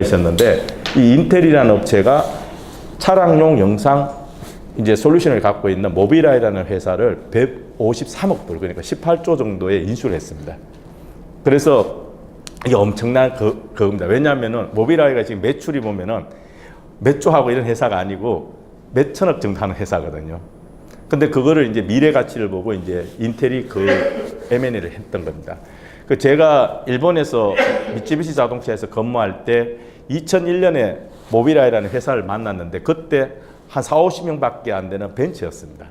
있었는데 이 인텔이라는 업체가 차량용 영상 이제 솔루션을 갖고 있는 모빌아이라는 회사를 153억 불, 그러니까 18조 정도에 인수를 했습니다. 그래서 이게 엄청난 그겁니다. 왜냐하면은 모빌아이가 지금 매출이 보면은 몇 조하고 이런 회사가 아니고 몇 천억 정도 하는 회사거든요. 근데 그거를 이제 미래 가치를 보고 이제 인텔이 그 M&A를 했던 겁니다. 그 제가 일본에서 미쓰비시 자동차에서 근무할 때 2001년에 모빌아이라는 회사를 만났는데 그때 한 4, 50명밖에 안 되는 벤처였습니다.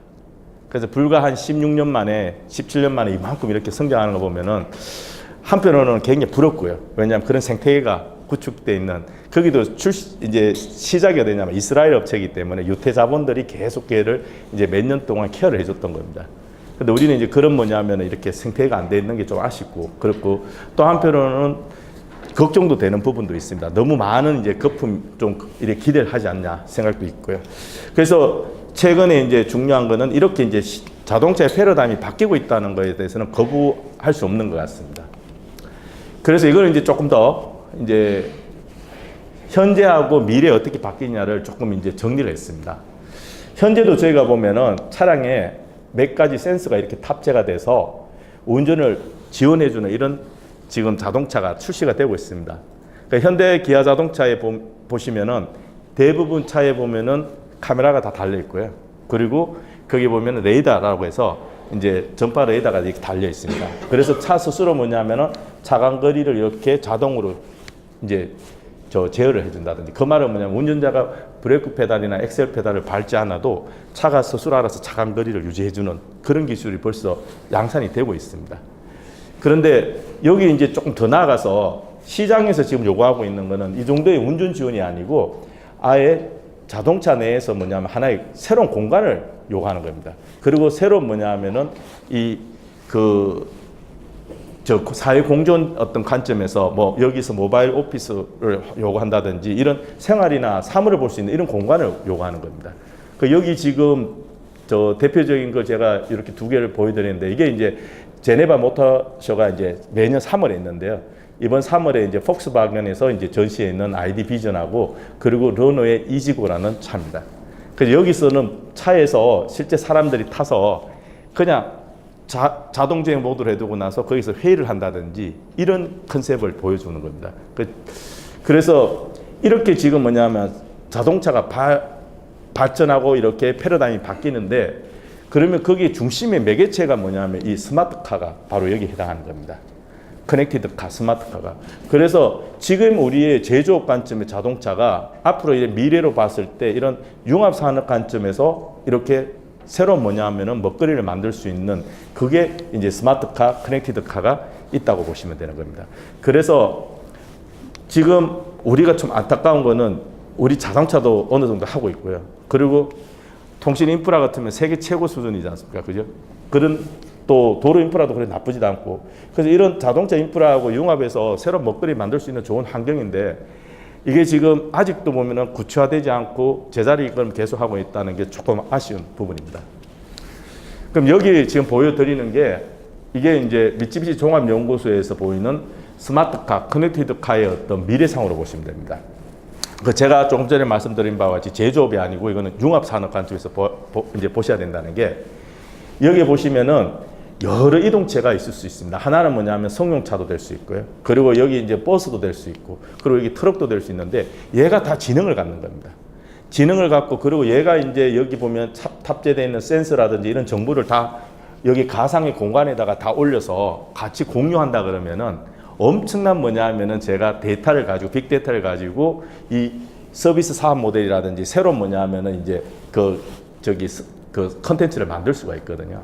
그래서 불과 한 16년 만에, 17년 만에 이만큼 이렇게 성장하는 거 보면은 한편으로는 굉장히 부럽고요. 왜냐하면 그런 생태계가 구축되어 있는, 거기도 이제 시작이 어디냐면 이스라엘 업체이기 때문에 유태 자본들이 계속 걔를 이제 몇 년 동안 케어를 해줬던 겁니다. 근데 우리는 이제 그런 뭐냐면 이렇게 생태계가 안 돼 있는 게 좀 아쉽고 그렇고, 또 한편으로는 걱정도 되는 부분도 있습니다. 너무 많은 이제 거품 좀 이렇게 기대를 하지 않냐 생각도 있고요. 그래서 최근에 이제 중요한 거는 이렇게 이제 자동차의 패러다임이 바뀌고 있다는 거에 대해서는 거부할 수 없는 것 같습니다. 그래서 이걸 이제 조금 더 이제 현재하고 미래 어떻게 바뀌냐를 조금 이제 정리를 했습니다. 현재도 저희가 보면은 차량에 몇 가지 센서가 이렇게 탑재가 돼서 운전을 지원해주는 이런 지금 자동차가 출시가 되고 있습니다. 그러니까 현대 기아 자동차에 보시면은 대부분 차에 보면은 카메라가 다 달려 있고요. 그리고 거기 보면은 레이더라고 해서 이제 전파 레이더가 이렇게 달려 있습니다. 그래서 차 스스로 뭐냐면은 차간 거리를 이렇게 자동으로 이제 제어를 해준다든지, 그 말은 뭐냐면 운전자가 브레이크 페달이나 엑셀 페달을 밟지 않아도 차가 스스로 알아서 차간 거리를 유지해주는 그런 기술이 벌써 양산이 되고 있습니다. 그런데 여기 이제 조금 더 나아가서 시장에서 지금 요구하고 있는 거는 이 정도의 운전 지원이 아니고 아예 자동차 내에서 뭐냐면 하나의 새로운 공간을 요구하는 겁니다. 그리고 새로운 뭐냐면은 사회 공존 어떤 관점에서 뭐 여기서 모바일 오피스를 요구한다든지 이런 생활이나 사물을 볼 수 있는 이런 공간을 요구하는 겁니다. 그 여기 지금 대표적인 걸 제가 이렇게 두 개를 보여드리는데, 이게 이제 제네바 모터쇼가 이제 매년 3월에 있는데요. 이번 3월에 이제 폭스바겐에서 이제 전시해 있는 ID 비전하고 그리고 르노의 이지고라는 차입니다. 그래서 여기서는 차에서 실제 사람들이 타서 그냥 자동주행 모드로 해두고 나서 거기서 회의를 한다든지 이런 컨셉을 보여주는 겁니다. 그래서 이렇게 지금 뭐냐면 자동차가 발전하고 이렇게 패러다임이 바뀌는데, 그러면 거기에 중심의 매개체가 뭐냐면 이 스마트카가 바로 여기에 해당하는 겁니다. 커넥티드 카, 스마트카가. 그래서 지금 우리의 제조업 관점의 자동차가 앞으로 이제 미래로 봤을 때 이런 융합산업 관점에서 이렇게 새로운 뭐냐면은 먹거리를 만들 수 있는 그게 이제 스마트카, 커넥티드 카가 있다고 보시면 되는 겁니다. 그래서 지금 우리가 좀 안타까운 거는 우리 자동차도 어느 정도 하고 있고요. 그리고 통신 인프라 같으면 세계 최고 수준이지 않습니까? 그죠? 그런 또 도로 인프라도 그래 나쁘지도 않고, 그래서 이런 자동차 인프라하고 융합해서 새로운 먹거리 만들 수 있는 좋은 환경인데, 이게 지금 아직도 보면은 구체화되지 않고 제자리 그럼 계속하고 있다는 게 조금 아쉬운 부분입니다. 그럼 여기 지금 보여드리는 게 이게 이제 미쓰비시 종합연구소에서 보이는 스마트카, 커넥티드카의 어떤 미래상으로 보시면 됩니다. 제가 조금 전에 말씀드린 바와 같이 제조업이 아니고 이거는 융합산업 관점에서 이제 보셔야 된다는 게, 여기 보시면은 여러 이동체가 있을 수 있습니다. 하나는 뭐냐면 승용차도 될 수 있고요. 그리고 여기 이제 버스도 될 수 있고, 그리고 여기 트럭도 될 수 있는데, 얘가 다 지능을 갖는 겁니다. 지능을 갖고, 그리고 얘가 이제 여기 보면 탑재되어 있는 센서라든지 이런 정보를 다 여기 가상의 공간에다가 다 올려서 같이 공유한다 그러면은 엄청난 뭐냐면은 제가 데이터를 가지고, 빅데이터를 가지고 이 서비스 사업 모델이라든지 새로운 뭐냐면은 이제 그 컨텐츠를 만들 수가 있거든요.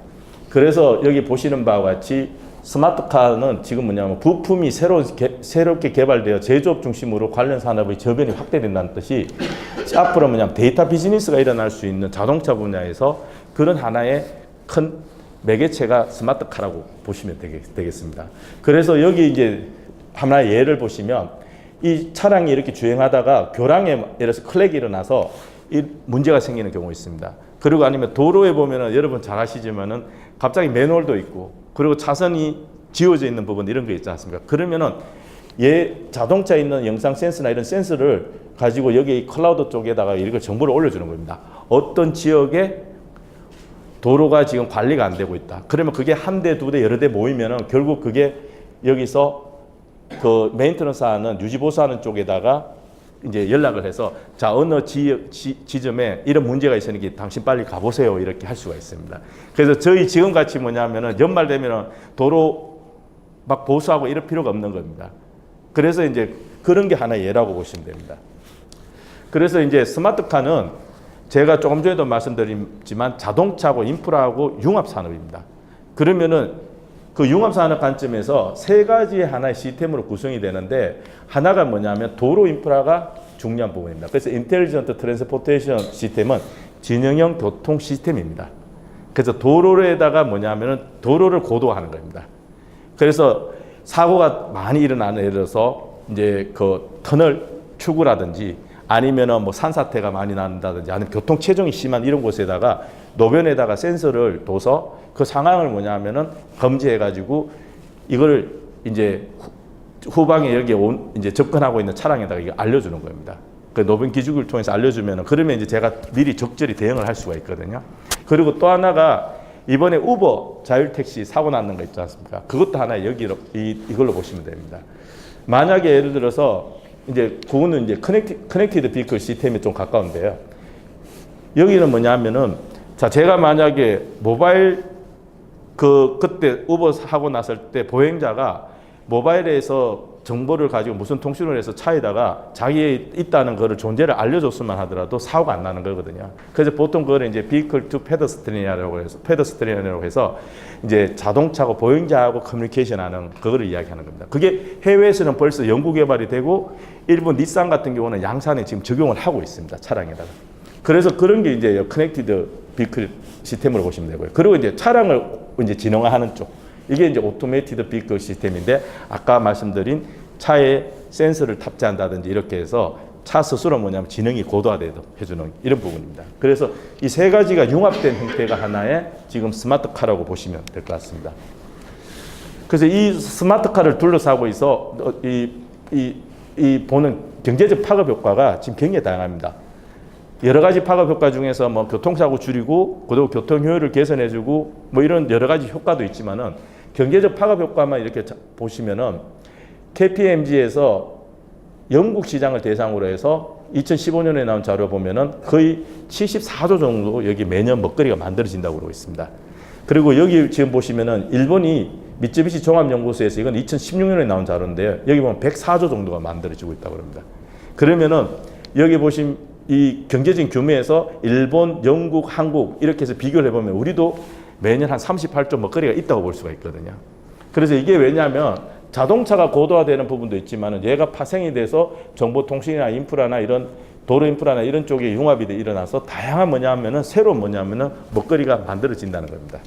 그래서 여기 보시는 바와 같이 스마트카는 지금 뭐냐면 부품이 새롭게 개발되어 제조업 중심으로 관련 산업의 저변이 확대된다는 뜻이, 앞으로 뭐냐면 데이터 비즈니스가 일어날 수 있는 자동차 분야에서 그런 하나의 큰 매개체가 스마트카라고 보시면 되겠습니다. 그래서 여기 이제 하나의 예를 보시면, 이 차량이 이렇게 주행하다가 교량에 예를 들어서 클랙이 일어나서 이 문제가 생기는 경우가 있습니다. 그리고 아니면 도로에 보면은 여러분 잘 아시지만은 갑자기 맨홀도 있고, 그리고 차선이 지워져 있는 부분 이런 거 있지 않습니까? 그러면은 자동차에 있는 영상 센서나 이런 센서를 가지고 여기 클라우드 쪽에다가 이걸 정보를 올려주는 겁니다. 어떤 지역에 도로가 지금 관리가 안 되고 있다. 그러면 그게 한 대, 두 대, 여러 대 모이면은 결국 그게 여기서 그 메인터넌스 하는 유지보수하는 쪽에다가 이제 연락을 해서 자, 어느 지점에 이런 문제가 있으니까 당신 빨리 가보세요. 이렇게 할 수가 있습니다. 그래서 저희 지금 같이 뭐냐면은 연말 되면은 도로 막 보수하고 이럴 필요가 없는 겁니다. 그래서 이제 그런 게 하나 예라고 보시면 됩니다. 그래서 이제 스마트카는 제가 조금 전에도 말씀드렸지만 자동차하고 인프라하고 융합 산업입니다. 그러면은 그 융합 산업 관점에서 세 가지의 하나의 시스템으로 구성이 되는데 하나가 뭐냐면 도로 인프라가 중요한 부분입니다. 그래서 인텔리전트 트랜스포테이션 시스템은 지능형 교통 시스템입니다. 그래서 도로에다가 뭐냐면은 도로를 고도화하는 겁니다. 그래서 사고가 많이 일어나는 예를 들어서 이제 그 터널 출구라든지 아니면은 뭐 산사태가 많이 난다든지 아니면 교통 체증이 심한 이런 곳에다가 노변에다가 센서를 둬서 그 상황을 뭐냐면은 검지해가지고 이걸 이제 후방에 여기 이제 접근하고 있는 차량에다가 이거 알려주는 겁니다. 그 노변 기준을 통해서 알려주면은 그러면 이제 제가 미리 적절히 대응을 할 수가 있거든요. 그리고 또 하나가 이번에 우버 자율택시 사고 났는 거 있지 않습니까? 그것도 하나 여기로 이걸로 보시면 됩니다. 만약에 예를 들어서 이제 그거는 이제 커넥티드 비클 시스템에 좀 가까운데요. 여기는 뭐냐면은 자, 제가 만약에 모바일 그때 우버 사고 났을 때 보행자가 모바일에서 정보를 가지고 무슨 통신을 해서 차에다가 자기에 있다는 거를 존재를 알려줬으면 하더라도 사고가 안 나는 거거든요. 그래서 보통 그걸 이제 vehicle to pedestrian이라고 해서 이제 자동차하고 보행자하고 커뮤니케이션하는 그거를 이야기하는 겁니다. 그게 해외에서는 벌써 연구 개발이 되고 일본 닛산 같은 경우는 양산에 지금 적용을 하고 있습니다. 차량에다가. 그래서 그런 게 이제 커넥티드 비클 시스템으로 보시면 되고요. 그리고 이제 차량을 이제 지능화하는 쪽. 이게 이제 오토메이티드 비클 시스템인데 아까 말씀드린 차에 센서를 탑재한다든지 이렇게 해서 차 스스로 뭐냐면 지능이 고도화되도록 해주는 이런 부분입니다. 그래서 이 세 가지가 융합된 형태가 하나의 지금 스마트카라고 보시면 될 것 같습니다. 그래서 이 스마트카를 둘러싸고 있어 이 보는 경제적 파급 효과가 지금 굉장히 다양합니다. 여러 가지 파급 효과 중에서 뭐 교통사고 줄이고 그리고 교통 효율을 개선해주고 뭐 이런 여러 가지 효과도 있지만은 경제적 파급 효과만 이렇게 보시면은 KPMG에서 영국 시장을 대상으로 해서 2015년에 나온 자료 보면은 거의 74조 정도 여기 매년 먹거리가 만들어진다고 그러고 있습니다. 그리고 여기 지금 보시면은 일본이 미쯔비시 종합연구소에서 이건 2016년에 나온 자료인데요. 여기 보면 104조 정도가 만들어지고 있다고 합니다. 그러면은 여기 보시면 이 경제적인 규모에서 일본, 영국, 한국 이렇게 해서 비교를 해보면 우리도 매년 한 38조 먹거리가 있다고 볼 수가 있거든요. 그래서 이게 왜냐하면 자동차가 고도화되는 부분도 있지만 얘가 파생이 돼서 정보통신이나 인프라나 이런 도로 인프라나 이런 쪽에 융합이 일어나서 다양한 뭐냐면은 새로운 뭐냐면은 먹거리가 만들어진다는 겁니다.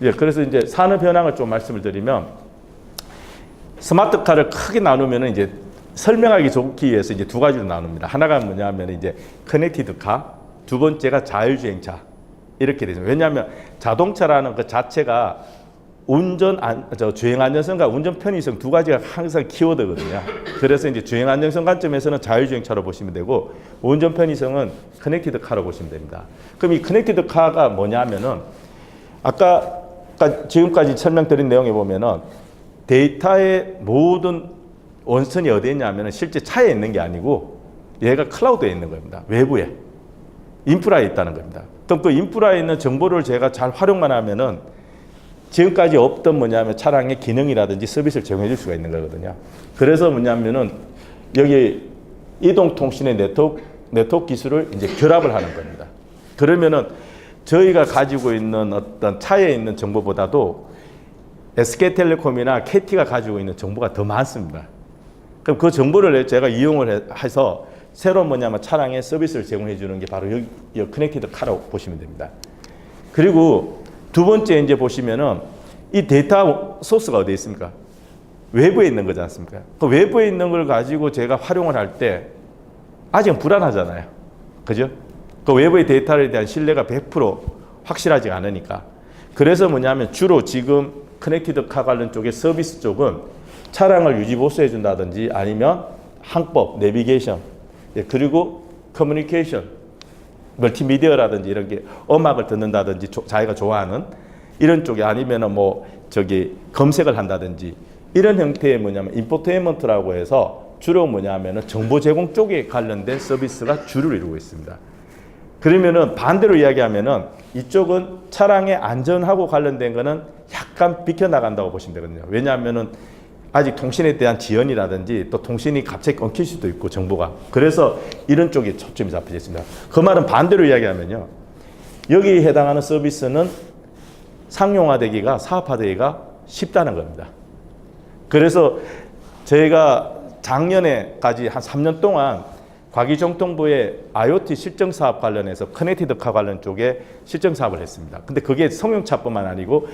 예, 그래서 이제 산업 현황을 좀 말씀을 드리면 스마트카를 크게 나누면은 이제 설명하기 좋기 위해서 이제 두 가지로 나눕니다. 하나가 뭐냐면 이제 커넥티드 카, 두 번째가 자율주행차 이렇게 되죠. 왜냐하면 자동차라는 그 자체가 주행 안전성과 운전 편의성 두 가지가 항상 키워드거든요. 그래서 이제 주행 안전성 관점에서는 자율주행차로 보시면 되고 운전 편의성은 커넥티드 카로 보시면 됩니다. 그럼 이 커넥티드 카가 뭐냐면은 아까 지금까지 설명드린 내용에 보면은 데이터의 모든 원선이 어디에 있냐면 실제 차에 있는 게 아니고 얘가 클라우드에 있는 겁니다. 외부에. 인프라에 있다는 겁니다. 그럼 그 인프라에 있는 정보를 제가 잘 활용만 하면은 지금까지 없던 뭐냐면 차량의 기능이라든지 서비스를 제공해 줄 수가 있는 거거든요. 그래서 뭐냐면은 여기 이동통신의 네트워크 기술을 이제 결합을 하는 겁니다. 그러면은 저희가 가지고 있는 어떤 차에 있는 정보보다도 SK텔레콤이나 KT가 가지고 있는 정보가 더 많습니다. 그럼 그 정보를 제가 이용을 해서 새로운 뭐냐면 차량의 서비스를 제공해 주는 게 바로 여기 커넥티드 카라고 보시면 됩니다. 그리고 두 번째 이제 보시면은 이 데이터 소스가 어디에 있습니까? 외부에 있는 거지 않습니까? 그 외부에 있는 걸 가지고 제가 활용을 할 때 아직은 불안하잖아요. 그죠? 그 외부의 데이터에 대한 신뢰가 100% 확실하지 않으니까. 그래서 뭐냐면 주로 지금 커넥티드 카 관련 쪽의 서비스 쪽은 차량을 유지 보수해 준다든지 아니면 항법, 내비게이션, 예, 그리고 커뮤니케이션, 멀티미디어라든지 이런 게 음악을 듣는다든지 자기가 좋아하는 이런 쪽에 아니면은 뭐 저기 검색을 한다든지 이런 형태의 뭐냐면 인포테인먼트라고 해서 주로 뭐냐면은 정보 제공 쪽에 관련된 서비스가 주를 이루고 있습니다. 그러면은 반대로 이야기하면은 이쪽은 차량의 안전하고 관련된 거는 약간 비켜나간다고 보시면 되거든요. 왜냐하면은 아직 통신에 대한 지연이라든지 또 통신이 갑자기 끊길 수도 있고 정보가. 그래서 이런 쪽에 초점이 잡혀져 있습니다. 그 말은 반대로 이야기하면요. 여기에 해당하는 서비스는 상용화되기가, 사업화되기가 쉽다는 겁니다. 그래서 저희가 작년에까지 한 3년 동안 과기정통부의 IoT 실정 사업 관련해서 커넥티드 카 관련 쪽에 실정 사업을 했습니다. 근데 그게 승용차뿐만 아니고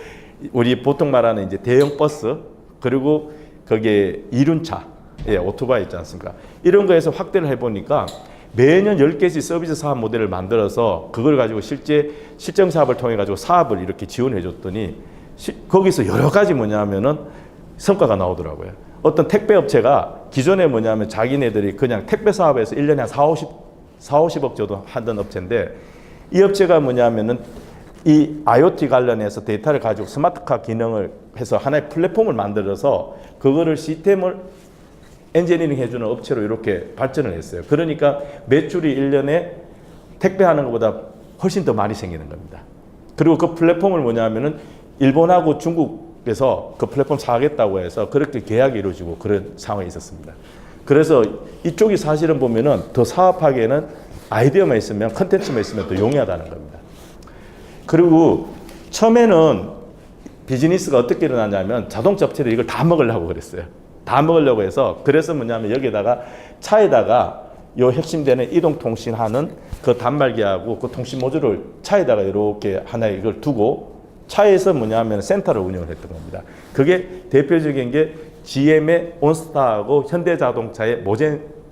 우리 보통 말하는 이제 대형 버스 그리고 거기에 이륜차, 예, 오토바이 있지 않습니까? 이런 거에서 확대를 해보니까 매년 10개씩 서비스 사업 모델을 만들어서 그걸 가지고 실제 실정 사업을 통해 가지고 사업을 이렇게 지원해 줬더니 거기서 여러 가지 뭐냐면은 성과가 나오더라고요. 어떤 택배 업체가 기존에 뭐냐면 자기네들이 그냥 택배 사업에서 1년에 한 50억 정도 하던 업체인데 이 업체가 뭐냐면은 이 IoT 관련해서 데이터를 가지고 스마트카 기능을 해서 하나의 플랫폼을 만들어서 그거를 시스템을 엔지니어링 해주는 업체로 이렇게 발전을 했어요. 그러니까 매출이 1년에 택배하는 것보다 훨씬 더 많이 생기는 겁니다. 그리고 그 플랫폼을 뭐냐면은 일본하고 중국에서 그 플랫폼 사겠다고 해서 그렇게 계약이 이루어지고 그런 상황이 있었습니다. 그래서 이쪽이 사실은 보면은 더 사업하기에는 아이디어만 있으면 컨텐츠만 있으면 더 용이하다는 겁니다. 그리고 처음에는 비즈니스가 어떻게 일어나냐면 자동차 업체들이 이걸 다 먹으려고 그랬어요. 다 먹으려고 해서 그래서 뭐냐면 여기다가 차에다가 요 핵심되는 이동통신하는 그 단말기하고 그 통신 모듈을 차에다가 이렇게 하나에 이걸 두고 차에서 뭐냐면 센터를 운영을 했던 겁니다. 그게 대표적인 게 GM의 온스타하고 현대자동차의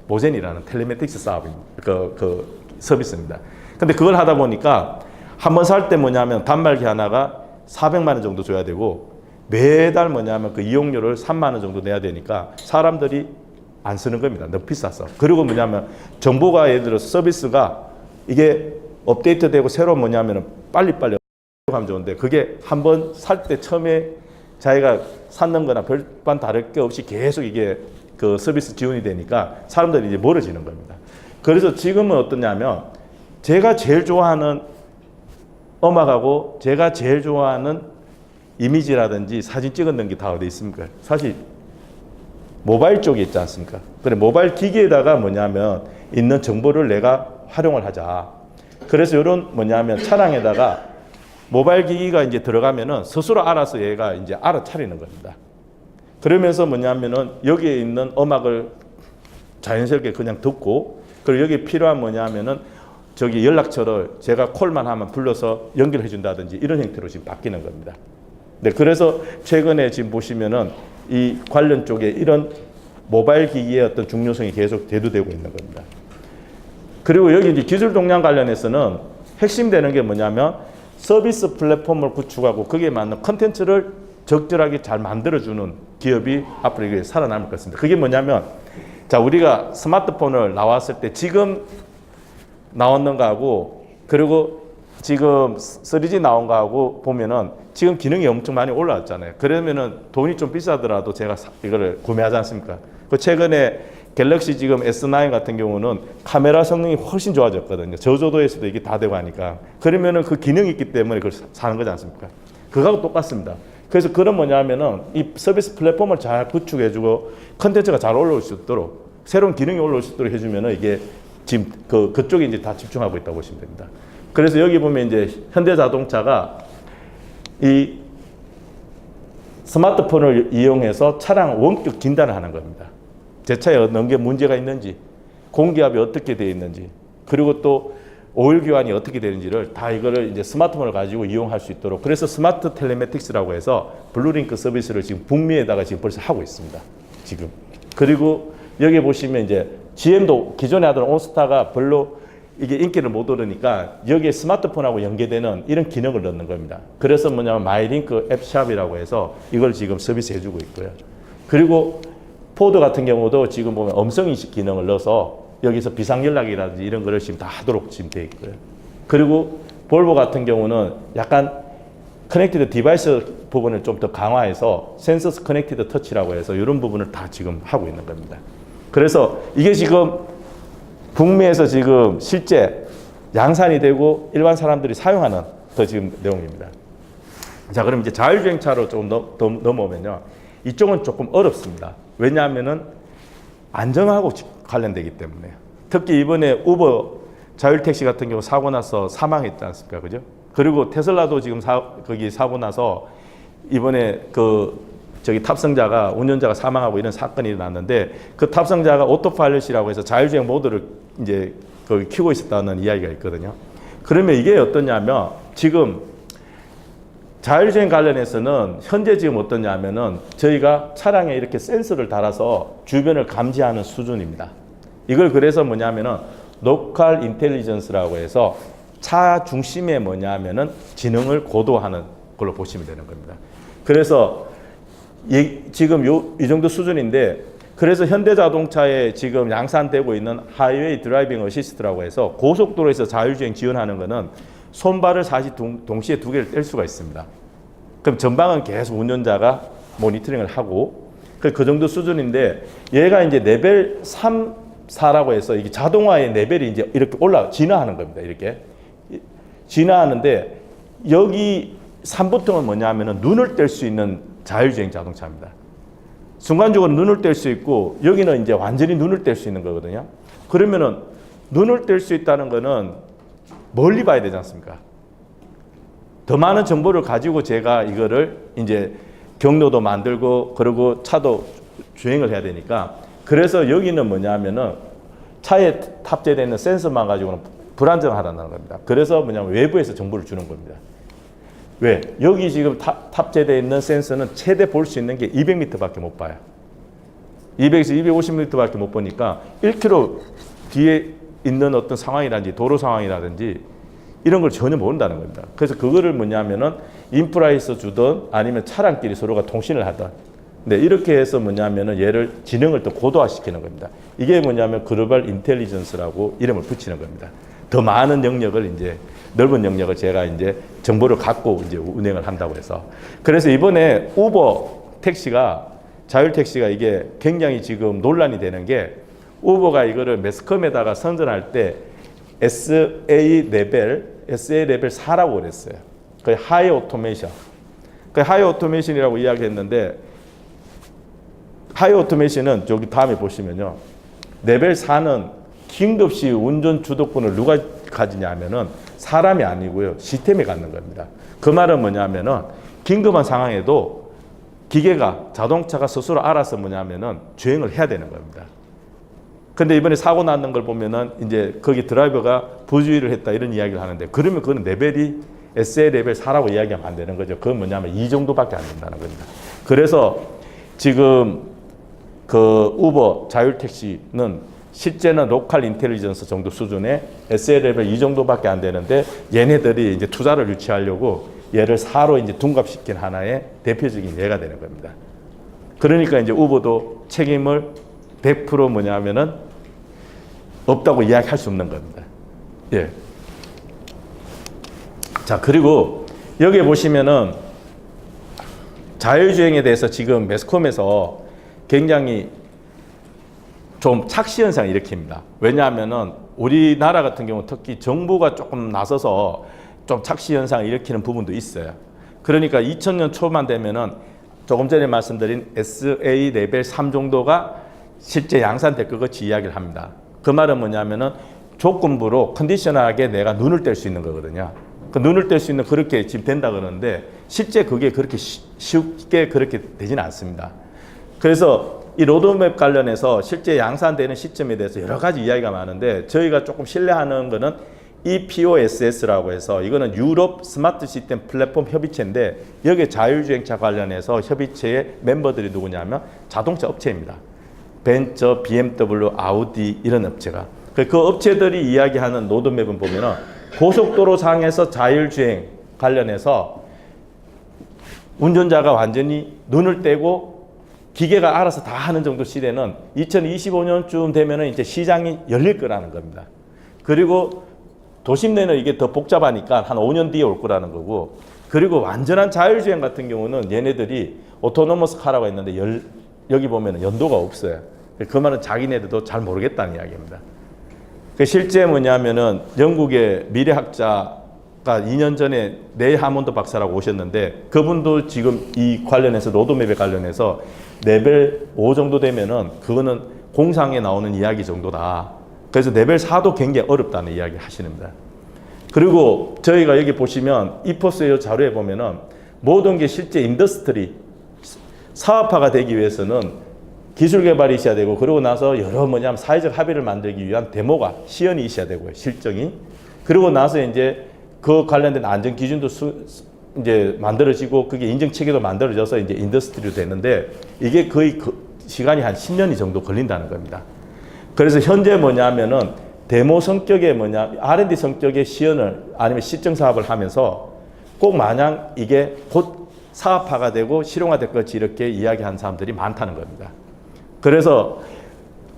모젠이라는 텔레메틱스 사업입니다. 그 서비스입니다. 근데 그걸 하다 보니까 한 번 살 때 뭐냐면 단말기 하나가 400만 원 정도 줘야 되고 매달 뭐냐면 그 이용료를 3만 원 정도 내야 되니까 사람들이 안 쓰는 겁니다. 너무 비싸서. 그리고 뭐냐면 정보가 예를 들어서 서비스가 이게 업데이트되고 새로 뭐냐면 빨리빨리 하면 좋은데 그게 한 번 살 때 처음에 자기가 샀는 거나 별반 다를 게 없이 계속 이게 그 서비스 지원이 되니까 사람들이 이제 멀어지는 겁니다. 그래서 지금은 어떠냐면 제가 제일 좋아하는 음악하고 제가 제일 좋아하는 이미지라든지 사진 찍어놓은 게 다 어디 있습니까? 사실 모바일 쪽에 있지 않습니까? 그래 모바일 기기에다가 뭐냐면 있는 정보를 내가 활용을 하자. 그래서 이런 뭐냐면 차량에다가 모바일 기기가 이제 들어가면은 스스로 알아서 얘가 이제 알아차리는 겁니다. 그러면서 뭐냐면은 여기에 있는 음악을 자연스럽게 그냥 듣고 그리고 여기 필요한 뭐냐면은 저기 연락처를 제가 콜만 하면 불러서 연결해 준다든지 이런 형태로 지금 바뀌는 겁니다. 네, 그래서 최근에 지금 보시면은 이 관련 쪽에 이런 모바일 기기의 어떤 중요성이 계속 대두되고 있는 겁니다. 그리고 여기 이제 기술 동향 관련해서는 핵심되는 게 뭐냐면 서비스 플랫폼을 구축하고 거기에 맞는 컨텐츠를 적절하게 잘 만들어주는 기업이 앞으로 이게 살아남을 것 같습니다. 그게 뭐냐면 자 우리가 스마트폰을 나왔을 때 지금 나왔는 거하고 그리고 지금 3G 나온 거하고 보면은 지금 기능이 엄청 많이 올라왔잖아요. 그러면은 돈이 좀 비싸더라도 제가 이거를 구매하지 않습니까? 그 최근에 갤럭시 지금 S9 같은 경우는 카메라 성능이 훨씬 좋아졌거든요. 저조도에서도 이게 다 되고 하니까. 그러면은 그 기능이 있기 때문에 그걸 사는 거지 않습니까? 그거하고 똑같습니다. 그래서 그런 뭐냐면은 이 서비스 플랫폼을 잘 구축해주고 컨텐츠가 잘 올라올 수 있도록 새로운 기능이 올라올 수 있도록 해주면은 이게 지금 그쪽에 이제 다 집중하고 있다고 보시면 됩니다. 그래서 여기 보면 이제 현대자동차가 이 스마트폰을 이용해서 차량 원격 진단을 하는 겁니다. 제 차에 어떤 게 문제가 있는지, 공기압이 어떻게 되어 있는지, 그리고 또 오일 교환이 어떻게 되는지를 다 이거를 이제 스마트폰을 가지고 이용할 수 있도록 그래서 스마트 텔레메틱스라고 해서 블루링크 서비스를 지금 북미에다가 지금 벌써 하고 있습니다. 지금. 그리고 여기 보시면 이제 GM도 기존에 하던 온스타가 별로 이게 인기를 못 얻으니까 여기에 스마트폰하고 연계되는 이런 기능을 넣는 겁니다. 그래서 뭐냐면 마이링크 앱샵이라고 해서 이걸 지금 서비스 해주고 있고요. 그리고 포드 같은 경우도 지금 보면 음성인식 기능을 넣어서 여기서 비상연락이라든지 이런 거를 지금 다 하도록 지금 되어 있고요. 그리고 볼보 같은 경우는 약간 커넥티드 디바이스 부분을 좀 더 강화해서 센서스 커넥티드 터치라고 해서 이런 부분을 다 지금 하고 있는 겁니다. 그래서 이게 지금 북미에서 지금 실제 양산이 되고 일반 사람들이 사용하는 더 지금 내용입니다. 자, 그럼 이제 자율주행차로 조금 더 넘어오면요. 이쪽은 조금 어렵습니다. 왜냐하면은 안전하고 관련되기 때문에. 특히 이번에 우버 자율택시 같은 경우 사고 나서 사망했지 않습니까? 그죠? 그리고 테슬라도 지금 거기 사고 나서 이번에 탑승자가, 운전자가 사망하고 이런 사건이 났는데 그 탑승자가 오토파일럿이라고 해서 자율주행 모드를 이제 거기 켜고 있었다는 이야기가 있거든요. 그러면 이게 어떠냐면 지금 자율주행 관련해서는 현재 지금 어떠냐면은 저희가 차량에 이렇게 센서를 달아서 주변을 감지하는 수준입니다. 이걸 그래서 뭐냐면은 로컬 인텔리전스라고 해서 차 중심에 뭐냐면은 지능을 고도화하는 걸로 보시면 되는 겁니다. 그래서 지금 이 정도 수준인데 그래서 현대자동차에 지금 양산되고 있는 하이웨이 드라이빙 어시스트라고 해서 고속도로에서 자율주행 지원하는 거는 손발을 사실 동시에 두 개를 뗄 수가 있습니다. 그럼 전방은 계속 운전자가 모니터링을 하고 그 정도 수준인데 얘가 이제 레벨 3, 4라고 해서 이게 자동화의 레벨이 이제 이렇게 진화하는 겁니다. 이렇게 진화하는데 여기 3부터는 뭐냐면은 눈을 뗄 수 있는 자율주행 자동차입니다. 순간적으로 눈을 뗄 수 있고 여기는 이제 완전히 눈을 뗄 수 있는 거거든요. 그러면은 눈을 뗄 수 있다는 거는 멀리 봐야 되지 않습니까? 더 많은 정보를 가지고 제가 이거를 이제 경로도 만들고 그리고 차도 주행을 해야 되니까 그래서 여기는 뭐냐면은 차에 탑재되어 있는 센서만 가지고는 불안정하다는 겁니다. 그래서 뭐냐면 외부에서 정보를 주는 겁니다. 왜? 여기 지금 탑재되어 있는 센서는 최대 볼 수 있는 게 200m밖에 못 봐요. 200에서 250m밖에 못 보니까 1km 뒤에 있는 어떤 상황이라든지 도로 상황이라든지 이런 걸 전혀 모른다는 겁니다. 그래서 그거를 뭐냐면은 인프라에서 주든 아니면 차량끼리 서로가 통신을 하든 네, 이렇게 해서 뭐냐면은 얘를 지능을 더 고도화시키는 겁니다. 이게 뭐냐면 글로벌 인텔리전스라고 이름을 붙이는 겁니다. 더 많은 영역을 이제 넓은 영역을 제가 이제 정보를 갖고 이제 운행을 한다고 해서 그래서 이번에 우버 택시가 자율 택시가 이게 굉장히 지금 논란이 되는 게 우버가 이거를 매스컴에다가 선전할 때 SA 레벨 4라고 그랬어요. 그 하이 오토메이션. 그 하이 오토메이션이라고 이야기했는데 하이 오토메이션은 저기 다음에 보시면요. 레벨 4는 긴급시 운전 주도권을 누가 가지냐 하면은 사람이 아니고요. 시스템이 갖는 겁니다. 그 말은 뭐냐면은 긴급한 상황에도 기계가 자동차가 스스로 알아서 뭐냐면은 주행을 해야 되는 겁니다. 근데 이번에 사고 났는 걸 보면은 이제 거기 드라이버가 부주의를 했다 이런 이야기를 하는데 그러면 그건 레벨이 SA 레벨 4라고 이야기하면 안 되는 거죠. 그건 뭐냐면 이 정도밖에 안 된다는 겁니다. 그래서 지금 그 우버 자율 택시는 실제는 로컬 인텔리전스 정도 수준의 SA 레벨 이 정도밖에 안 되는데 얘네들이 이제 투자를 유치하려고 얘를 4로 이제 둔갑시킨 하나의 대표적인 예가 되는 겁니다. 그러니까 이제 우버도 책임을 100% 뭐냐면은 없다고 이야기할 수 없는 겁니다. 예. 자, 그리고 여기에 보시면은 자율주행에 대해서 지금 매스컴에서 굉장히 좀 착시 현상을 일으킵니다. 왜냐하면은 우리나라 같은 경우 특히 정부가 조금 나서서 좀 착시 현상을 일으키는 부분도 있어요. 그러니까 2000년 초만 되면은 조금 전에 말씀드린 SA 레벨 3 정도가 실제 양산될 것 같이 이야기를 합니다. 그 말은 뭐냐면은 조건부로 컨디셔널하게 내가 눈을 뗄 수 있는 거거든요. 그 눈을 뗄 수 있는 그렇게 지금 된다 그러는데 실제 그게 그렇게 쉽게 그렇게 되지는 않습니다. 그래서 이 로드맵 관련해서 실제 양산되는 시점에 대해서 여러 가지 이야기가 많은데 저희가 조금 신뢰하는 거는 EPOSS라고 해서 이거는 유럽 스마트 시스템 플랫폼 협의체인데 여기에 자율주행차 관련해서 협의체의 멤버들이 누구냐면 자동차 업체입니다. 벤처, BMW, 아우디 이런 업체가 그 업체들이 이야기하는 로드맵은 보면은 고속도로 상에서 자율주행 관련해서 운전자가 완전히 눈을 떼고 기계가 알아서 다 하는 정도 시대는 2025년쯤 되면은 이제 시장이 열릴 거라는 겁니다. 그리고 도심 내는 이게 더 복잡하니까 한 5년 뒤에 올 거라는 거고, 그리고 완전한 자율주행 같은 경우는 얘네들이 오토노머스 카라고 했는데 여기 보면 연도가 없어요. 그 말은 자기네들도 잘 모르겠다는 이야기입니다. 실제 뭐냐면은 영국의 미래학자가 2년 전에 네일 하몬드 박사라고 오셨는데, 그분도 지금 이 관련해서 로드맵에 관련해서 레벨 5 정도 되면은 그거는 공상에 나오는 이야기 정도다. 그래서 레벨 4도 굉장히 어렵다는 이야기 하시는니다. 그리고 저희가 여기 보시면 이포스의 자료에 보면은 모든 게 실제 인더스트리 사업화가 되기 위해서는 기술 개발이 있어야 되고, 그러고 나서 여러 뭐냐면 사회적 합의를 만들기 위한 데모가 시연이 있어야 되고요, 실정이. 그리고 나서 이제 그 관련된 안전 기준도 이제 만들어지고, 그게 인증 체계도 만들어져서 이제 인더스트리로 되는데, 이게 거의 시간이 한 10년이 정도 걸린다는 겁니다. 그래서 현재 뭐냐면은 데모 성격의 R&D 성격의 시연을 아니면 시정 사업을 하면서 꼭 마냥 이게 곧 사업화가 되고 실용화될 것이 이렇게 이야기한 사람들이 많다는 겁니다. 그래서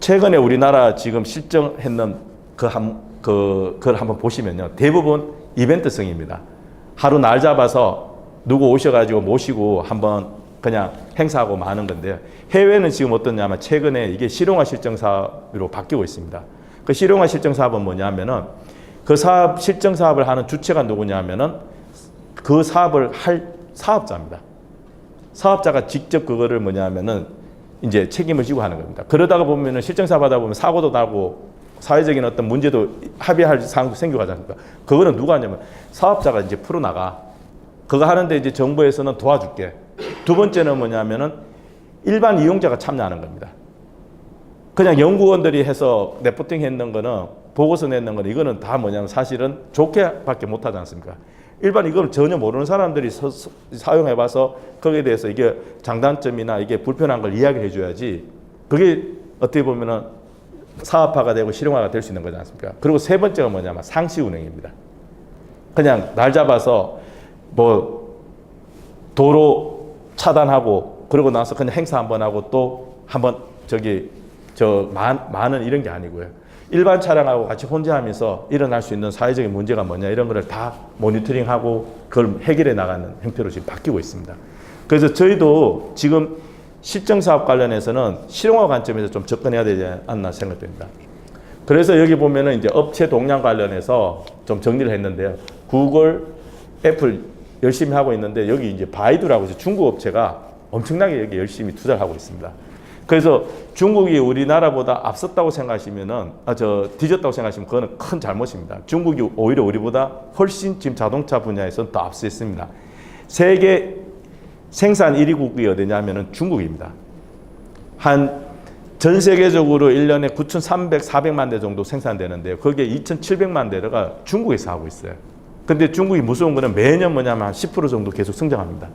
최근에 우리나라 지금 실정했는 그걸 한번 보시면요, 대부분 이벤트성입니다. 하루 날 잡아서 누구 오셔가지고 모시고 한번 그냥 행사하고 마는 건데요. 해외는 지금 어떠냐면 최근에 이게 실용화 실정 사업으로 바뀌고 있습니다. 그 실용화 실정 사업은 뭐냐면은 그 사업 실정 사업을 하는 주체가 누구냐면은 그 사업을 할 사업자입니다. 사업자가 직접 그거를 뭐냐면은 이제 책임을 지고 하는 겁니다. 그러다가 보면은 실정 사업 하다 보면 사고도 나고 사회적인 어떤 문제도 합의할 사항도 생기고 하지 않습니까? 그거는 누가 하냐면 사업자가 이제 풀어나가. 그거 하는데 이제 정부에서는 도와줄게. 두 번째는 뭐냐면은 일반 이용자가 참여하는 겁니다. 그냥 연구원들이 해서 레포팅 했는 거는, 보고서 냈는 거는, 이거는 다 뭐냐면 사실은 좋게밖에 못하지 않습니까? 일반 이걸 전혀 모르는 사람들이 사용해봐서 거기에 대해서 이게 장단점이나 이게 불편한 걸 이야기를 해줘야지, 그게 어떻게 보면은 사업화가 되고 실용화가 될 수 있는 거지 않습니까? 그리고 세 번째가 뭐냐면 상시 운행입니다. 그냥 날 잡아서 뭐 도로 차단하고 그러고 나서 그냥 행사 한번 하고 또 한번 많은 이런 게 아니고요. 일반 차량하고 같이 혼재하면서 일어날 수 있는 사회적인 문제가 뭐냐, 이런 거를 다 모니터링하고 그걸 해결해 나가는 형태로 지금 바뀌고 있습니다. 그래서 저희도 지금 실정 사업 관련해서는 실용화 관점에서 좀 접근해야 되지 않나 생각됩니다. 그래서 여기 보면은 이제 업체 동향 관련해서 좀 정리를 했는데요. 구글, 애플 열심히 하고 있는데, 여기 이제 바이두라고 해서 중국 업체가 엄청나게 여기 열심히 투자를 하고 있습니다. 그래서 중국이 우리나라보다 앞섰다고 생각하시면은, 뒤졌다고 생각하시면 그거는 큰 잘못입니다. 중국이 오히려 우리보다 훨씬 지금 자동차 분야에서는 더 앞서 있습니다. 세계 생산 1위국이 어디냐면은 중국입니다. 전 세계적으로 1년에 9,300, 400만 대 정도 생산되는데요. 거기에 2,700만 대가 중국에서 하고 있어요. 근데 중국이 무서운 거는 매년 뭐냐면 한 10% 정도 계속 성장합니다.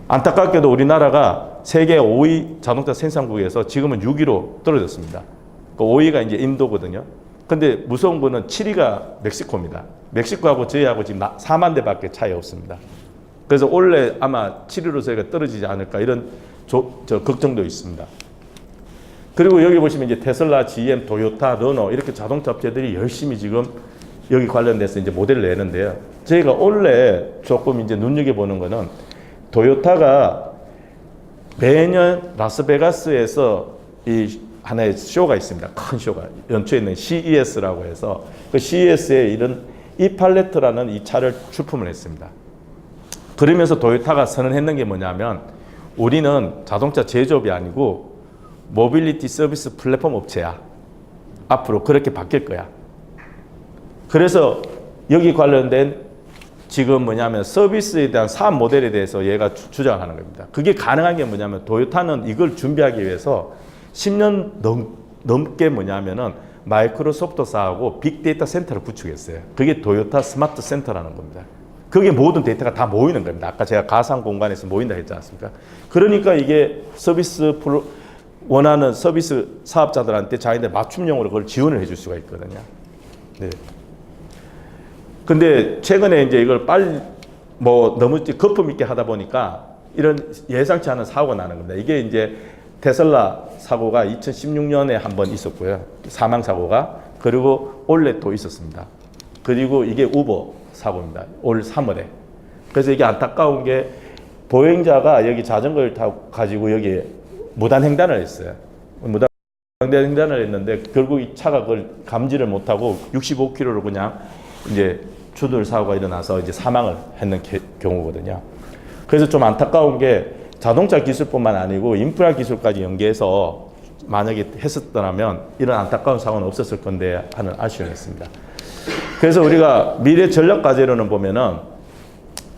안타깝게도 우리나라가 세계 5위 자동차 생산국에서 지금은 6위로 떨어졌습니다. 그 5위가 이제 인도거든요. 근데 무서운 거는 7위가 멕시코입니다. 멕시코하고 저희하고 지금 4만 대밖에 차이 없습니다. 그래서 올해 아마 7위로 저희가 떨어지지 않을까, 이런 걱정도 있습니다. 그리고 여기 보시면 이제 테슬라, GM, 도요타, 르노 이렇게 자동차 업체들이 열심히 지금 여기 관련돼서 이제 모델을 내는데요. 저희가 원래 조금 이제 눈여겨보는 거는, 도요타가 매년 라스베가스에서 이 하나의 쇼가 있습니다. 큰 쇼가. 연초에 있는 CES라고 해서, 그 CES에 이런 이팔레트라는 이 차를 출품을 했습니다. 그러면서 도요타가 선언했는 게 뭐냐면, 우리는 자동차 제조업이 아니고 모빌리티 서비스 플랫폼 업체야. 앞으로 그렇게 바뀔 거야. 그래서 여기 관련된 지금 뭐냐면 서비스에 대한 사업 모델에 대해서 얘가 주장하는 겁니다. 그게 가능한 게 뭐냐면, 도요타는 이걸 준비하기 위해서 10년 넘게 뭐냐면은 마이크로소프트사하고 빅데이터 센터를 구축했어요. 그게 도요타 스마트 센터라는 겁니다. 그게 모든 데이터가 다 모이는 겁니다. 아까 제가 가상 공간에서 모인다 했지 않습니까? 그러니까 이게 원하는 서비스 사업자들한테 자기들 맞춤형으로 그걸 지원을 해줄 수가 있거든요. 네. 근데 최근에 이제 이걸 빨리 너무 거품 있게 하다 보니까 이런 예상치 않은 사고가 나는 겁니다. 이게 이제 테슬라 사고가 2016년에 한 번 있었고요. 사망 사고가. 그리고 올해 또 있었습니다. 그리고 이게 우버 사고입니다. 올 3월에. 그래서 이게 안타까운 게 보행자가 여기 자전거를 타고 가지고 여기 무단횡단을 했어요. 무단횡단을 했는데 결국 이 차가 그걸 감지를 못하고 65km로 그냥 이제 추돌 사고가 일어나서 이제 사망을 했는 경우거든요. 그래서 좀 안타까운 게 자동차 기술뿐만 아니고 인프라 기술까지 연계해서 만약에 했었더라면 이런 안타까운 사고는 없었을 건데 하는 아쉬움이 있습니다. 그래서 우리가 미래 전략 과제로는 보면은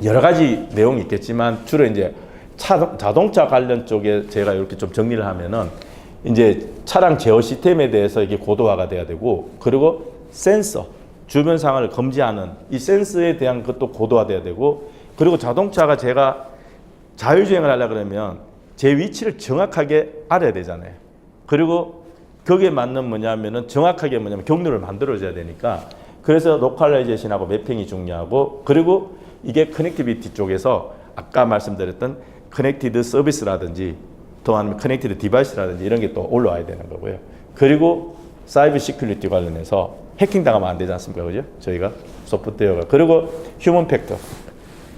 여러 가지 내용이 있겠지만 주로 이제 자동차 관련 쪽에 제가 이렇게 좀 정리를 하면은 이제 차량 제어 시스템에 대해서 이게 고도화가 돼야 되고, 그리고 센서, 주변 상황을 감지하는 이 센서에 대한 것도 고도화돼야 되고, 그리고 자동차가 제가 자율주행을 하려고 그러면 제 위치를 정확하게 알아야 되잖아요. 그리고 거기에 맞는 뭐냐면은 정확하게 뭐냐면 경로를 만들어줘야 되니까, 그래서 로컬라이제이션하고 매핑이 중요하고, 그리고 이게 커넥티비티 쪽에서 아까 말씀드렸던 커넥티드 서비스라든지 또 아니면 커넥티드 디바이스라든지 이런 게 또 올라와야 되는 거고요. 그리고 사이버 시큐리티 관련해서 해킹 당하면 안 되지 않습니까? 그죠? 저희가 소프트웨어가. 그리고 휴먼 팩터.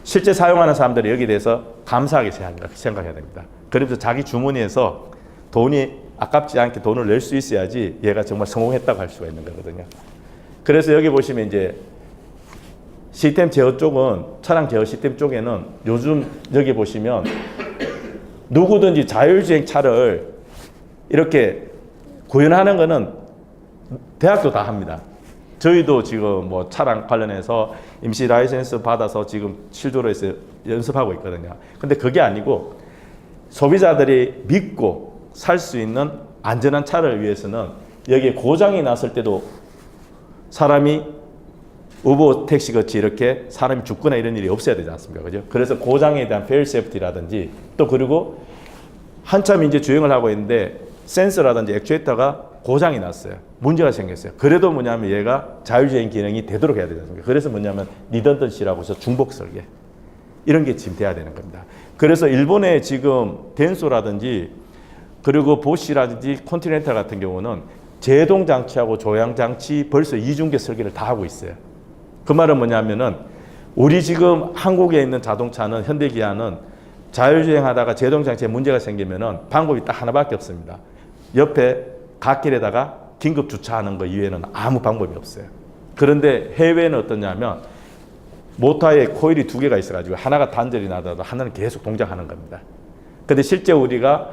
실제 사용하는 사람들이 여기에 대해서 감사하게 생각해야 됩니다. 그래서 자기 주머니에서 돈이 아깝지 않게 돈을 낼 수 있어야지 얘가 정말 성공했다고 할 수가 있는 거거든요. 그래서 여기 보시면 이제 시스템 제어 쪽은, 차량 제어 시스템 쪽에는 요즘 여기 보시면 누구든지 자율주행 차를 이렇게 구현하는 거는 대학도 다 합니다. 저희도 지금 뭐 차량 관련해서 임시 라이센스 받아서 지금 실도로에서 연습하고 있거든요. 근데 그게 아니고 소비자들이 믿고 살 수 있는 안전한 차를 위해서는 여기에 고장이 났을 때도 사람이 우버 택시 같이 이렇게 사람이 죽거나 이런 일이 없어야 되지 않습니까? 그죠? 그래서 고장에 대한 페일 세프티라든지, 또 그리고 한참 이제 주행을 하고 있는데 센서라든지 액추에이터가 고장이 났어요. 문제가 생겼어요. 그래도 뭐냐면 얘가 자율주행 기능이 되도록 해야 되지 않습니까? 그래서 뭐냐면 리던던시라고 해서 중복 설계. 이런 게 지금 돼야 되는 겁니다. 그래서 일본의 지금 덴소라든지 그리고 보시라든지 컨티넨탈 같은 경우는 제동 장치하고 조향 장치 벌써 이중계 설계를 다 하고 있어요. 그 말은 뭐냐면은 우리 지금 한국에 있는 자동차는, 현대기아는 자율주행하다가 제동 장치에 문제가 생기면은 방법이 딱 하나밖에 없습니다. 옆에 갓길에다가 긴급 주차하는 거 이외에는 아무 방법이 없어요. 그런데 해외는 어떠냐면 모터에 코일이 두 개가 있어가지고 하나가 단절이 나더라도 하나는 계속 동작하는 겁니다. 근데 실제 우리가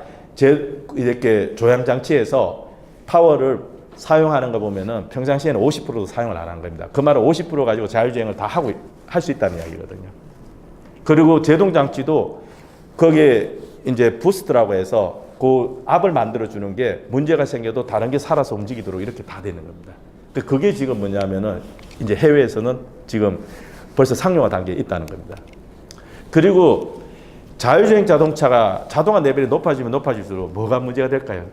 이렇게 조향 장치에서 파워를 사용하는 거 보면은 평상시에는 50%도 사용을 안 하는 겁니다. 그 말은 50% 가지고 자율주행을 다 하고 할 수 있다는 이야기거든요. 그리고 제동 장치도 거기에 이제 부스트라고 해서 그 압을 만들어 주는 게 문제가 생겨도 다른 게 살아서 움직이도록 이렇게 다 되는 겁니다. 그게 지금 뭐냐면은 이제 해외에서는 지금 벌써 상용화 단계에 있다는 겁니다. 그리고 자율주행 자동차가 자동화 레벨이 높아지면 높아질수록 뭐가 문제가 될까요?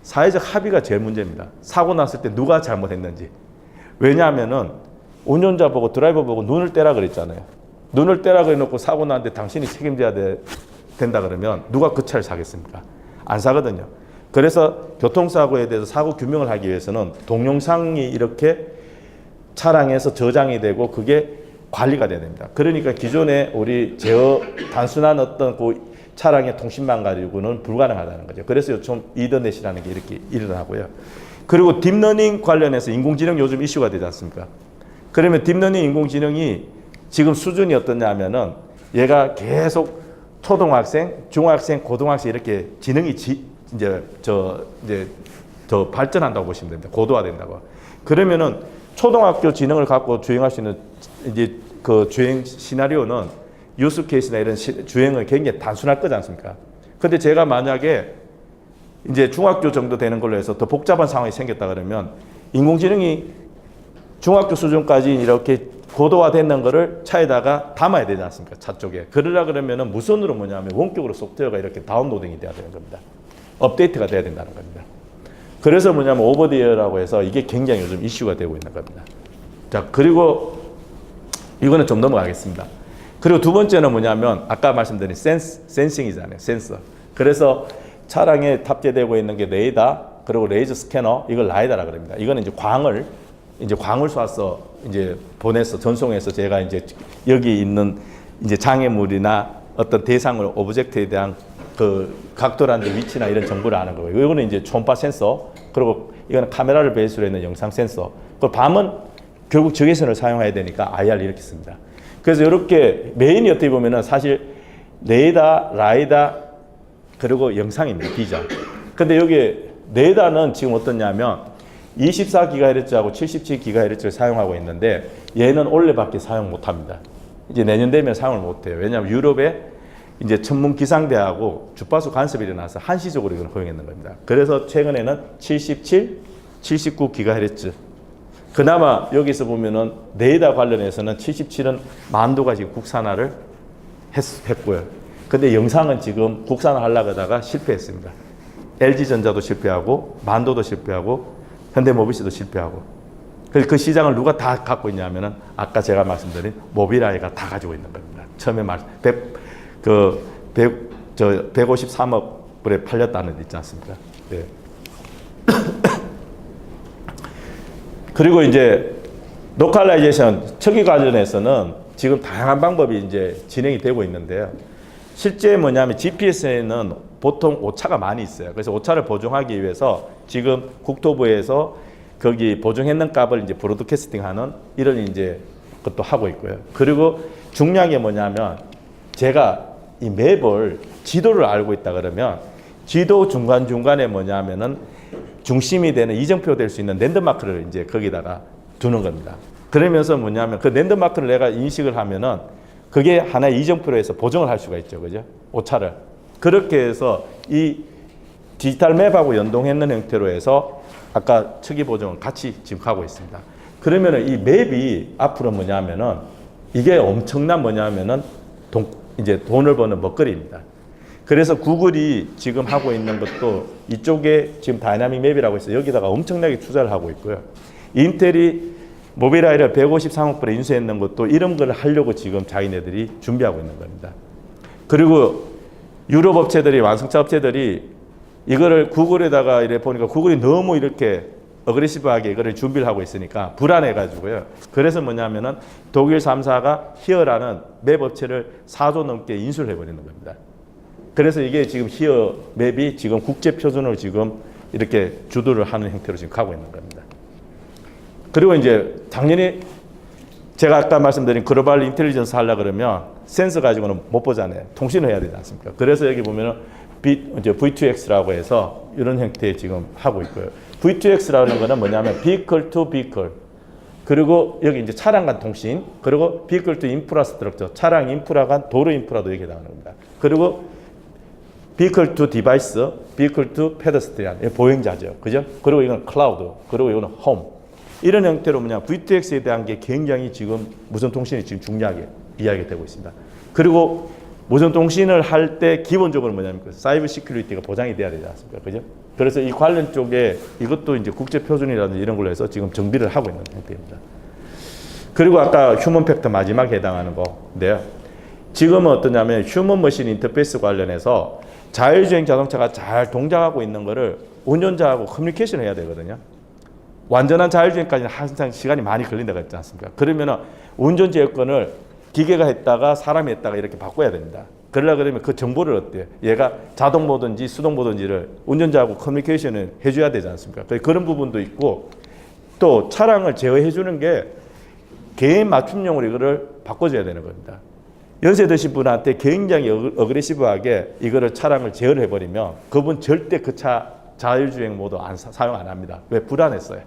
사회적 합의가 제일 문제입니다. 사고 났을 때 누가 잘못했는지. 왜냐하면은 운전자 보고 드라이버 보고 눈을 떼라 그랬잖아요. 눈을 떼라 그래놓고 사고 났는데 당신이 책임져야 된다 그러면 누가 그 차를 사겠습니까? 안 사거든요. 그래서 교통사고에 대해서 사고 규명을 하기 위해서는 동영상이 이렇게 차량에서 저장이 되고 그게 관리가 돼야 됩니다. 그러니까 기존에 우리 제어 단순한 어떤 그 차량의 통신망 가지고는 불가능하다는 거죠. 그래서 요즘 이더넷이라는 게 이렇게 일어나고요. 그리고 딥러닝 관련해서 인공지능 요즘 이슈가 되지 않습니까? 그러면 딥러닝 인공지능이 지금 수준이 어떠냐 하면은 얘가 계속 초등학생, 중학생, 고등학생 이렇게 지능이 이제 더 발전한다고 보시면 됩니다. 고도화된다고. 그러면은 초등학교 지능을 갖고 주행할 수 있는 이제 그 주행 시나리오는 유스 케이스나 이런 주행은 굉장히 단순할 거지 않습니까? 근데 제가 만약에 이제 중학교 정도 되는 걸로 해서 더 복잡한 상황이 생겼다 그러면 인공지능이 중학교 수준까지 이렇게 고도화되는 거를 차에다가 담아야 되지 않습니까? 차 쪽에. 그러려 그러면은 무선으로 뭐냐면 원격으로 소프트웨어가 이렇게 다운로딩이 돼야 되는 겁니다. 업데이트가 돼야 된다는 겁니다. 그래서 뭐냐면 오버디어라고 해서 이게 굉장히 요즘 이슈가 되고 있는 겁니다. 자, 그리고 이거는 좀 넘어가겠습니다. 그리고 두 번째는 뭐냐면 아까 말씀드린 센싱이잖아요. 센서. 그래서 차량에 탑재되고 있는 게 레이더, 그리고 레이저 스캐너, 이걸 라이다라 그럽니다. 이거는 이제 광을 쏴서 이제 보내서 전송해서 제가 이제 여기 있는 이제 장애물이나 어떤 대상을 오브젝트에 대한 그 각도라든지 위치나 이런 정보를 아는 거고요. 이거는 이제 초음파 센서, 그리고 이거는 카메라를 베이스로 있는 영상 센서. 그 밤은 결국 적외선을 사용해야 되니까 IR 이렇게 씁니다. 그래서 이렇게 메인이 어떻게 보면은 사실 레이더, 라이다, 그리고 영상입니다. 비전. 근데 여기 레이더는 지금 어떠냐면 24GHz하고 77GHz를 사용하고 있는데 얘는 올해밖에 사용 못합니다. 이제 내년 되면 사용을 못해요. 왜냐하면 유럽에 이제 천문 기상대하고 주파수 간섭이 일어나서 한시적으로 이걸 허용했는 겁니다. 그래서 최근에는 77, 79GHz. 그나마 여기서 보면은 레이더 관련해서는 77은 만도가 지금 국산화를 했고요. 근데 영상은 지금 국산화하려고 하다가 실패했습니다. LG전자도 실패하고 만도도 실패하고 현대모비스도 실패하고. 그래서 그 시장을 누가 다 갖고 있냐면은 아까 제가 말씀드린 모빌아이가 다 가지고 있는 겁니다. 처음에 153억 불에 팔렸다는 데 있지 않습니까? 네. 그리고 이제 로컬라이제이션 척이 관련해서는 지금 다양한 방법이 이제 진행이 되고 있는데요. 실제 뭐냐면 GPS에는 보통 오차가 많이 있어요. 그래서 오차를 보정하기 위해서 지금 국토부에서 거기 보정했는 값을 이제 브로드캐스팅하는 이런 이제 것도 하고 있고요. 그리고 중요한 게 뭐냐면 제가 이 맵을 지도를 알고 있다 그러면 지도 중간중간에 뭐냐면은 중심이 되는 이정표 될 수 있는 랜드마크를 이제 거기다가 두는 겁니다. 그러면서 뭐냐면 그 랜드마크를 내가 인식을 하면은 그게 하나의 이정표로 해서 보정을 할 수가 있죠. 그죠? 오차를. 그렇게 해서 이 디지털 맵하고 연동했는 형태로 해서 아까 척이 보정을 같이 지금 하고 있습니다. 그러면은 이 맵이 앞으로 뭐냐면은 이게 엄청난 뭐냐면은 이제 돈을 버는 먹거리입니다. 그래서 구글이 지금 하고 있는 것도 이쪽에 지금 다이나믹 맵이라고 해서 여기다가 엄청나게 투자를 하고 있고요. 인텔이 모빌아이를 153억 불에 인수했는 것도 이런 걸 하려고 지금 자기네들이 준비하고 있는 겁니다. 그리고 유럽 업체들이, 완성차 업체들이 이거를 구글에다가 이래 보니까 구글이 너무 이렇게 어그레시브하게 이거를 준비를 하고 있으니까 불안해가지고요. 그래서 뭐냐면은 독일 3사가 히어라는 맵 업체를 4조 넘게 인수를 해버리는 겁니다. 그래서 이게 지금 히어 맵이 지금 국제 표준을 지금 이렇게 주도를 하는 형태로 지금 가고 있는 겁니다. 그리고 이제 당연히 제가 아까 말씀드린 글로벌 인텔리전스 하려고 그러면 센서 가지고는 못 보잖아요. 통신을 해야 되지 않습니까? 그래서 여기 보면은 V2X라고 해서 이런 형태에 지금 하고 있고요. V2X라는 거는 뭐냐면 Vehicle to Vehicle. 그리고 여기 이제 차량 간 통신, 그리고 Vehicle to Infrastructure. 차량 인프라 간 도로 인프라도 이렇게 나오는 겁니다. 그리고 Vehicle to Device, Vehicle to Pedestrian. 보행자죠. 그죠? 그리고 이건 클라우드, 그리고 이거는 홈. 이런 형태로 뭐냐 V2X에 대한 게 굉장히 지금 무선 통신이 지금 중요하게 이야기가 되고 있습니다. 그리고 무선 통신을 할 때 기본적으로 뭐냐면 사이버 시큐리티가 보장이 돼야 되지 않습니까? 그죠? 그래서 이 관련 쪽에 이것도 이제 국제 표준이라든지 이런 걸로 해서 지금 정비를 하고 있는 형태입니다. 그리고 아까 휴먼 팩터 마지막에 해당하는 건데요. 지금은 어떠냐면 휴먼 머신 인터페이스 관련해서 자율주행 자동차가 잘 동작하고 있는 거를 운전자하고 커뮤니케이션을 해야 되거든요. 완전한 자율주행까지는 항상 시간이 많이 걸린다고 했지 않습니까? 그러면은 운전자 여건을 기계가 했다가 사람이 했다가 이렇게 바꿔야 됩니다. 그러려고 그러면 그 정보를 어때요? 얘가 자동 모든지 수동 모든지를 운전자하고 커뮤니케이션을 해줘야 되지 않습니까? 그런 부분도 있고 또 차량을 제어해 주는 게 개인 맞춤용으로 이거를 바꿔줘야 되는 겁니다. 연세 드신 분한테 굉장히 어그레시브하게 이거를 차량을 제어를 해버리면 그분 절대 그 차 자율주행 모드 사용 안 합니다. 왜? 불안했어요.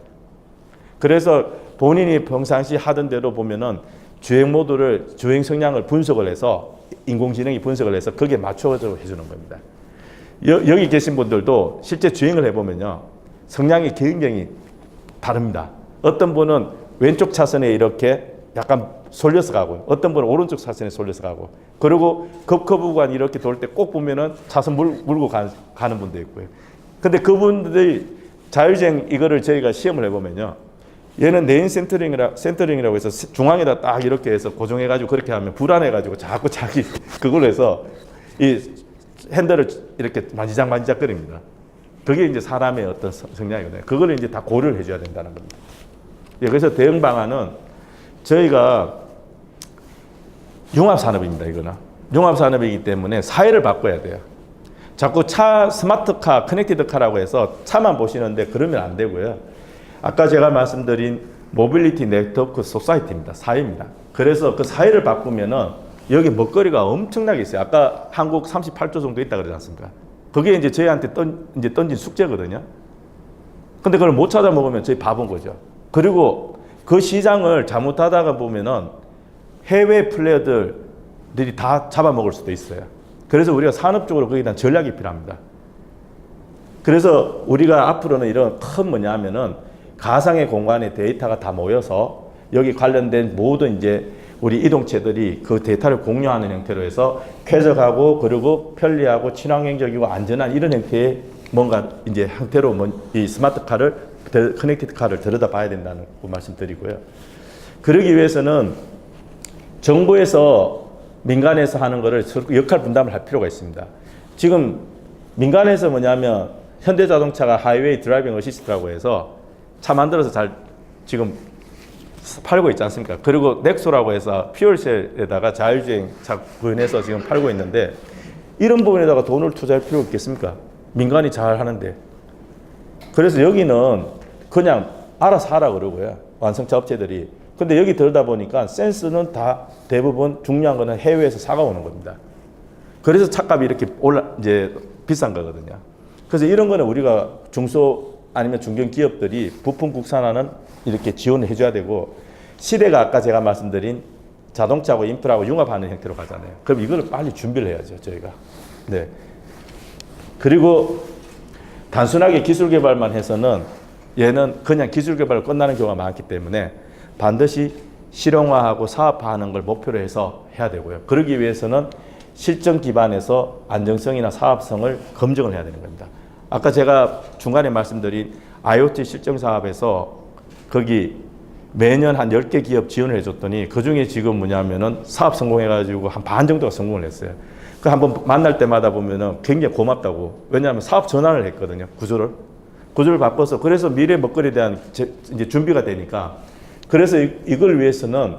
그래서 본인이 평상시 하던 대로 보면은 주행 모드를, 주행 성향을 분석을 해서 인공지능이 분석을 해서 거기에 맞춰서 해주는 겁니다. 여기 계신 분들도 실제 주행을 해보면요. 성향이 굉장히 다릅니다. 어떤 분은 왼쪽 차선에 이렇게 약간 쏠려서 가고, 어떤 분은 오른쪽 차선에 쏠려서 가고, 그리고 급커브 구간 이렇게 돌 때 꼭 보면은 차선 물고 가는 분도 있고요. 근데 그분들이 자율주행 이거를 저희가 시험을 해보면요. 얘는 레인 센터링이라고 해서 중앙에다 딱 이렇게 해서 고정해가지고 그렇게 하면 불안해가지고 자꾸 자기 그걸로 해서 이 핸들을 이렇게 만지작만지작거립니다. 그게 이제 사람의 어떤 성향이거든요. 그걸 이제 다 고려를 해줘야 된다는 겁니다. 예, 그래서 대응 방안은 저희가 융합산업입니다. 이거는 융합산업이기 때문에 사회를 바꿔야 돼요. 자꾸 차 스마트카, 커넥티드카라고 해서 차만 보시는데 그러면 안 되고요. 아까 제가 말씀드린 모빌리티 네트워크 소사이티입니다. 사회입니다. 그래서 그 사회를 바꾸면은 여기 먹거리가 엄청나게 있어요. 아까 한국 38조 정도 있다 그러지 않습니까? 그게 이제 저희한테 던진 숙제거든요. 근데 그걸 못 찾아 먹으면 저희 바본 거죠. 그리고 그 시장을 잘못하다가 보면은 해외 플레이어들이 다 잡아먹을 수도 있어요. 그래서 우리가 산업적으로 거기에 대한 전략이 필요합니다. 그래서 우리가 앞으로는 이런 큰 뭐냐면은 가상의 공간에 데이터가 다 모여서 여기 관련된 모든 이제 우리 이동체들이 그 데이터를 공유하는 형태로 해서 쾌적하고 그리고 편리하고 친환경적이고 안전한 이런 형태의 뭔가 이제 형태로 이 스마트카를 커넥티드 카를 들여다봐야 된다는 그 말씀드리고요. 그러기 위해서는 정부에서 민간에서 하는 거를 역할 분담을 할 필요가 있습니다. 지금 민간에서 뭐냐면 현대자동차가 하이웨이 드라이빙 어시스트라고 해서 차 만들어서 잘 지금 팔고 있지 않습니까? 그리고 넥소라고 해서 퓨얼셀에다가 자율주행 차 구현해서 지금 팔고 있는데 이런 부분에다가 돈을 투자할 필요가 있겠습니까? 민간이 잘 하는데. 그래서 여기는 그냥 알아서 하라 그러고요. 완성차 업체들이. 근데 여기 들다 보니까 센스는 다 대부분 중요한 거는 해외에서 사가오는 겁니다. 그래서 차값이 이렇게 이제 비싼 거거든요. 그래서 이런 거는 우리가 중소 아니면 중견 기업들이 부품 국산화는 이렇게 지원을 해줘야 되고 시대가 아까 제가 말씀드린 자동차하고 인프라하고 융합하는 형태로 가잖아요. 그럼 이걸 빨리 준비를 해야죠, 저희가. 네. 그리고 단순하게 기술 개발만 해서는 얘는 그냥 기술 개발로 끝나는 경우가 많기 때문에 반드시 실용화하고 사업화하는 걸 목표로 해서 해야 되고요. 그러기 위해서는 실정 기반에서 안정성이나 사업성을 검증을 해야 되는 겁니다. 아까 제가 중간에 말씀드린 IoT 실정 사업에서 거기 매년 한 10개 기업 지원을 해줬더니 그 중에 지금 뭐냐면은 사업 성공해가지고 한 반 정도가 성공을 했어요. 그 한번 만날 때마다 보면은 굉장히 고맙다고. 왜냐하면 사업 전환을 했거든요. 구조를 바꿔서. 그래서 미래 먹거리에 대한 이제 준비가 되니까. 그래서 이걸 위해서는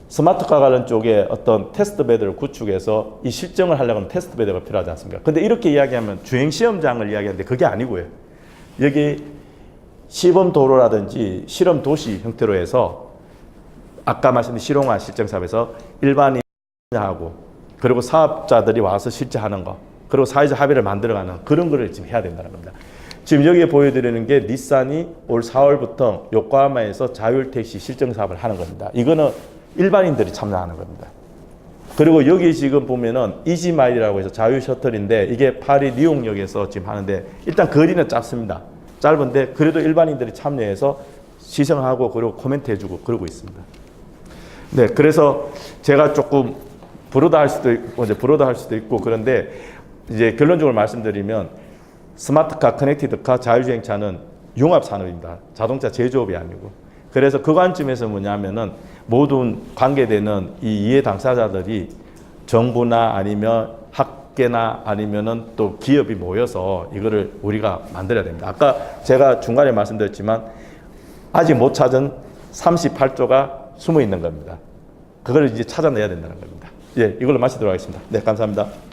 스마트카 관련 쪽에 어떤 테스트 베드를 구축해서 이 실정을 하려고 하면 테스트 베드가 필요하지 않습니까? 근데 이렇게 이야기하면 주행 시험장을 이야기하는데 그게 아니고요. 여기 시범 도로라든지 실험 도시 형태로 해서 아까 말씀드린 실용화 실정 사업에서 일반인하고 그리고 사업자들이 와서 실제하는 거 그리고 사회적 합의를 만들어가는 그런 거를 지금 해야 된다는 겁니다. 지금 여기에 보여드리는 게 닛산이 올 4월부터 요코하마에서 자율택시 실정 사업을 하는 겁니다. 이거는 일반인들이 참여하는 겁니다. 그리고 여기 지금 보면은 이지마일이라고 해서 자율 셔틀인데 이게 파리 리옹역에서 지금 하는데 일단 거리는 짧습니다. 짧은데 그래도 일반인들이 참여해서 시승하고 그리고 코멘트 해주고 그러고 있습니다. 네, 그래서 제가 조금 부르다 할 수도 있고 그런데 이제 결론적으로 말씀드리면 스마트카, 커넥티드카, 자율주행차는 융합산업입니다. 자동차 제조업이 아니고. 그래서 그 관점에서 뭐냐면은 모든 관계되는 이 이해 당사자들이 정부나 아니면 학계나 아니면은 또 기업이 모여서 이거를 우리가 만들어야 됩니다. 아까 제가 중간에 말씀드렸지만 아직 못 찾은 38조가 숨어 있는 겁니다. 그걸 이제 찾아내야 된다는 겁니다. 예, 이걸로 마치도록 하겠습니다. 네, 감사합니다.